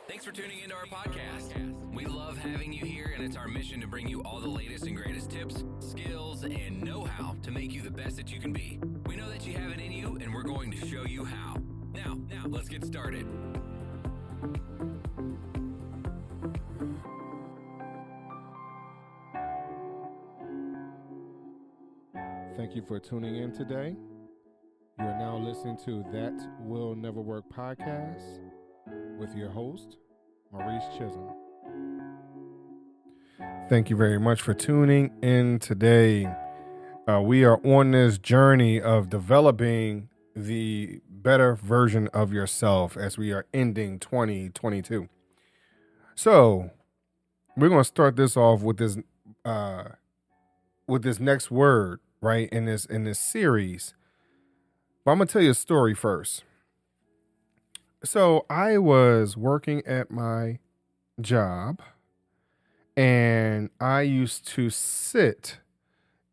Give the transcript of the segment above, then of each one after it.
Thanks for tuning into our podcast. We love having you here, and it's our mission to bring you all the latest and greatest tips, skills, and know-how to make you the best that you can be. We know that you have it in you, and we're going to show you how. Now, let's get started. Thank you for tuning in today. You are now listening to That Will Never Work podcast with your host, Maurice Chisholm. Thank you very much for tuning in today. We are on this journey of developing the better version of yourself as we are ending 2022. So we're going to start this off with this next word, right, in this series. But I'm going to tell you a story first. So I was working at my job, and I used to sit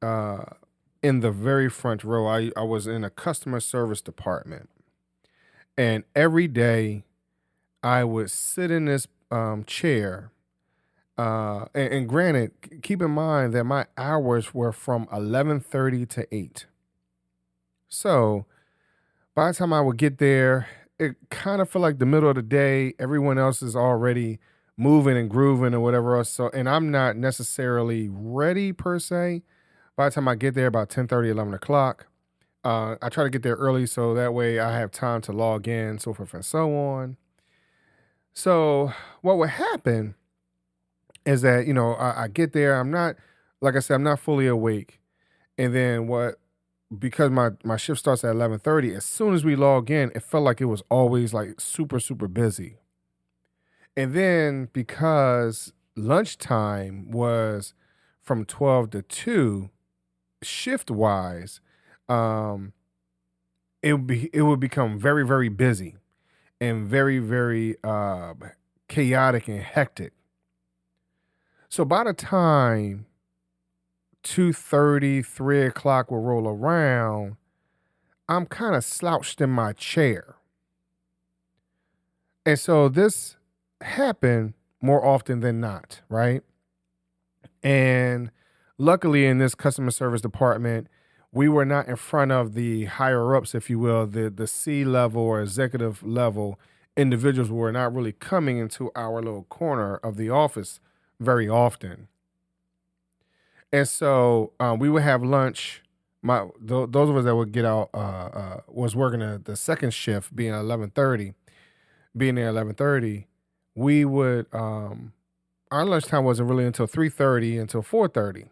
in the very front row. I was in a customer service department, and every day I would sit in this chair. And granted, keep in mind that my hours were from 11:30 to 8. So by the time I would get there, it kind of felt like the middle of the day. Everyone else is already moving and grooving or whatever else. So, and I'm not necessarily ready per se. By the time I get there, about 10:30, 11 o'clock, I try to get there early so that way I have time to log in, so forth and so on. So what would happen is that, I get there, I'm not, like I said, I'm not fully awake. And then because my shift starts at 11:30, as soon as we log in, it felt like it was always like super, super busy. And then because lunchtime was from 12 to 2, shift wise, it would become very, very busy and very, very chaotic and hectic. So by the time 2:30, 3 o'clock will roll around, I'm kind of slouched in my chair. And so this happened more often than not, right? And luckily in this customer service department, we were not in front of the higher ups, if you will, the C-level or executive level individuals were not really coming into our little corner of the office very often. And so we would have lunch. Those of us that would get out was working the second shift, being 11:30, being there 11:30. We would our lunchtime wasn't really until 3:30 until 4:30.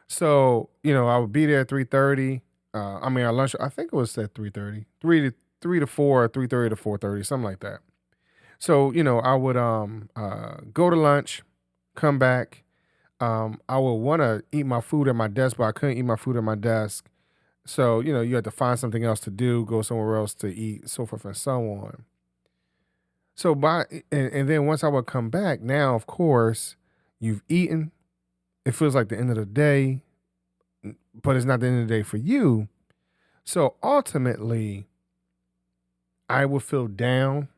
So I would be there at 3:30. Our lunch, I think it was at 3:30, 3 to 4, 3:30 to 4:30, something like that. So I would go to lunch, come back. I would want to eat my food at my desk, but I couldn't eat my food at my desk. So, you had to find something else to do, go somewhere else to eat, so forth and so on. So and then once I would come back, now, of course, you've eaten. It feels like the end of the day, but it's not the end of the day for you. So ultimately, I would feel down.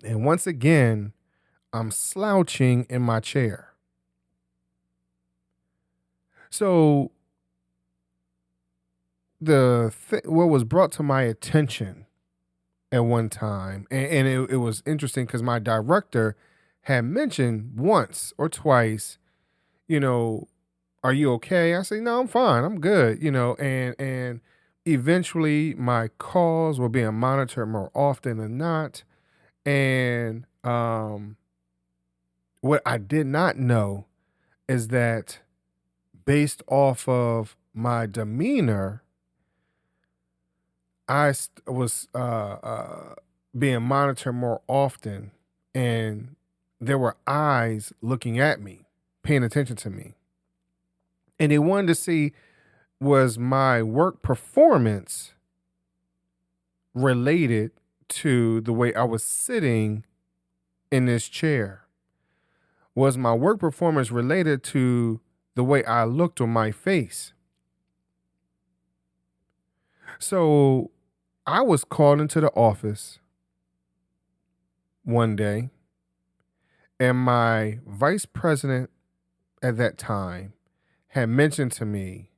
And once again, I'm slouching in my chair. So what was brought to my attention at one time, and it was interesting because my director had mentioned once or twice, are you okay? I say, no, I'm fine. I'm good, and eventually my calls were being monitored more often than not. And what I did not know is that based off of my demeanor, I was being monitored more often, and there were eyes looking at me, paying attention to me. And they wanted to see, was my work performance related to the way I was sitting in this chair? Was my work performance related to the way I looked on my face? So I was called into the office one day And my vice president at that time had mentioned to me,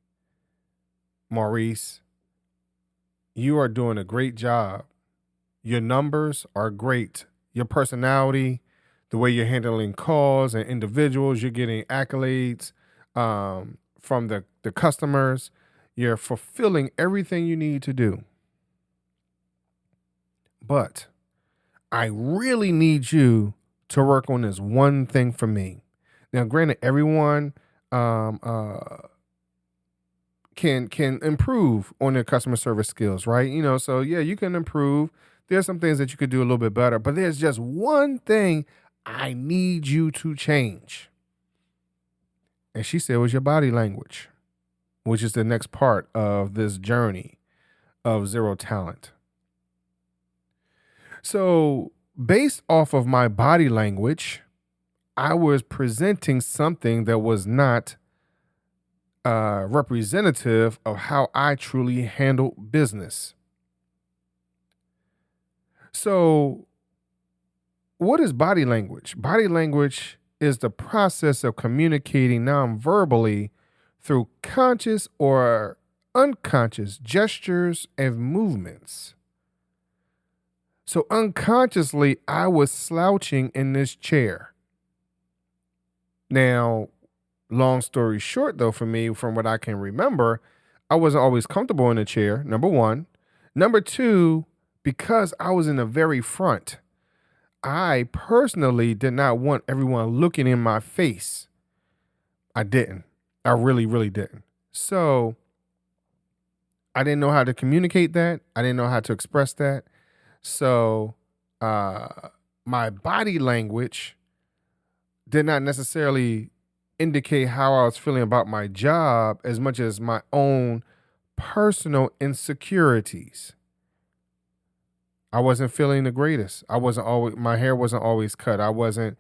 Maurice, you are doing a great job. Your numbers are great. Your personality, the way you're handling calls and individuals, you're getting accolades from the customers. You're fulfilling everything you need to do. But I really need you to work on this one thing for me. Now, granted, everyone can improve on their customer service skills, right? So yeah, you can improve. There's some things that you could do a little bit better, but there's just one thing I need you to change. And she said it was your body language, which is the next part of this journey of zero talent. So based off of my body language, I was presenting something that was not representative of how I truly handle business. So what is body language? Body language is the process of communicating non-verbally through conscious or unconscious gestures and movements. So unconsciously, I was slouching in this chair. Now, long story short, though, for me, from what I can remember, I wasn't always comfortable in the chair, number one. Number two, because I was in the very front, I personally did not want everyone looking in my face. I didn't. I really, really didn't. So I didn't know how to communicate that. I didn't know how to express that. So my body language did not necessarily indicate how I was feeling about my job as much as my own personal insecurities. I wasn't feeling the greatest. My hair wasn't always cut. I wasn't,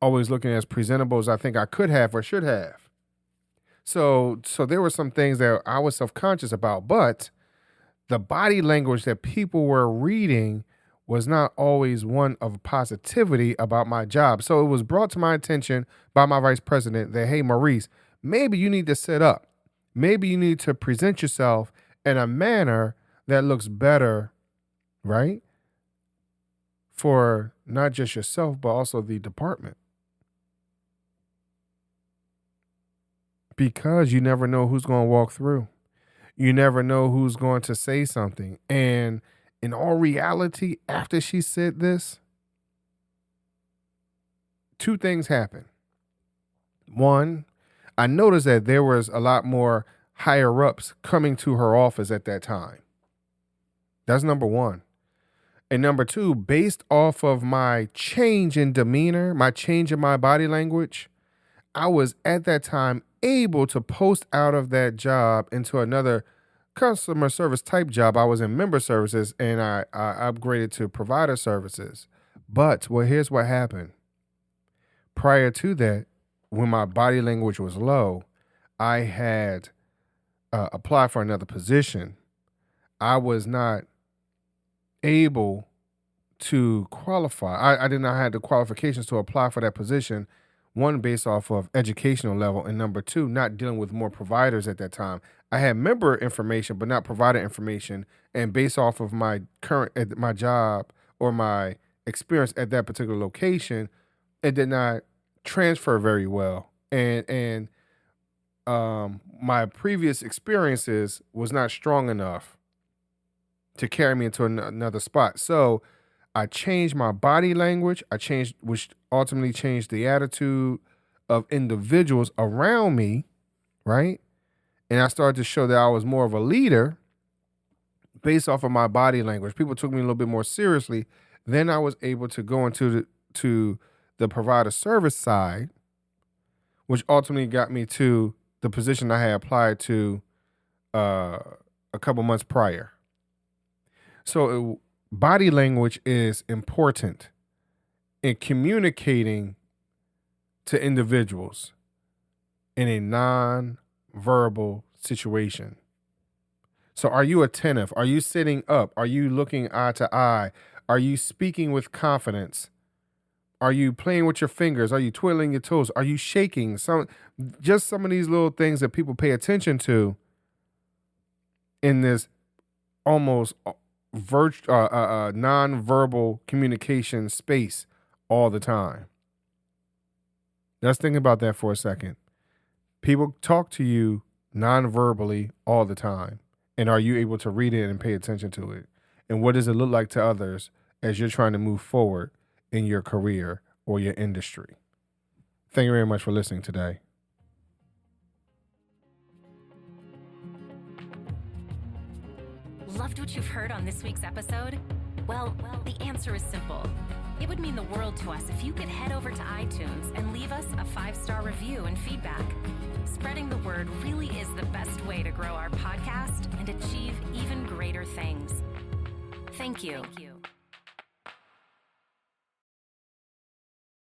always looking as presentable as I think I could have or should have. So there were some things that I was self-conscious about, but the body language that people were reading was not always one of positivity about my job. So it was brought to my attention by my vice president that, hey, Maurice, maybe you need to sit up. Maybe you need to present yourself in a manner that looks better, right? For not just yourself, but also the department. Because you never know who's going to walk through. You never know who's going to say something. And in all reality, after she said this, two things happened. One, I noticed that there was a lot more higher ups coming to her office at that time. That's number one. And number two, based off of my change in demeanor, my change in my body language, I was at that time able to post out of that job into another customer service type job. I was in member services and I upgraded to provider services. But here's what happened. Prior to that, when my body language was low, I had applied for another position. I was not able to qualify. I did not have the qualifications to apply for that position. One, based off of educational level, and number two, not dealing with more providers at that time. I had member information, but not provider information. And based off of my my job or my experience at that particular location, it did not transfer very well. And my previous experiences was not strong enough to carry me into another spot. So I changed my body language. Which ultimately changed the attitude of individuals around me, right? And I started to show that I was more of a leader based off of my body language. People took me a little bit more seriously. Then I was able to go into the provider service side, which ultimately got me to the position I had applied to a couple months prior. So body language is important in communicating to individuals in a non-verbal situation. So are you attentive? Are you sitting up? Are you looking eye to eye? Are you speaking with confidence? Are you playing with your fingers? Are you twiddling your toes? Are you shaking? Just some of these little things that people pay attention to in this almost non-verbal communication space all the time. Let's think about that for a second. People talk to you non-verbally all the time. And are you able to read it and pay attention to it? And what does it look like to others as you're trying to move forward in your career or your industry? Thank you very much for listening today. Loved what you've heard on this week's episode? Well, the answer is simple. It would mean the world to us if you could head over to iTunes and leave us a 5-star review and feedback. Spreading the word really is the best way to grow our podcast and achieve even greater things. Thank you.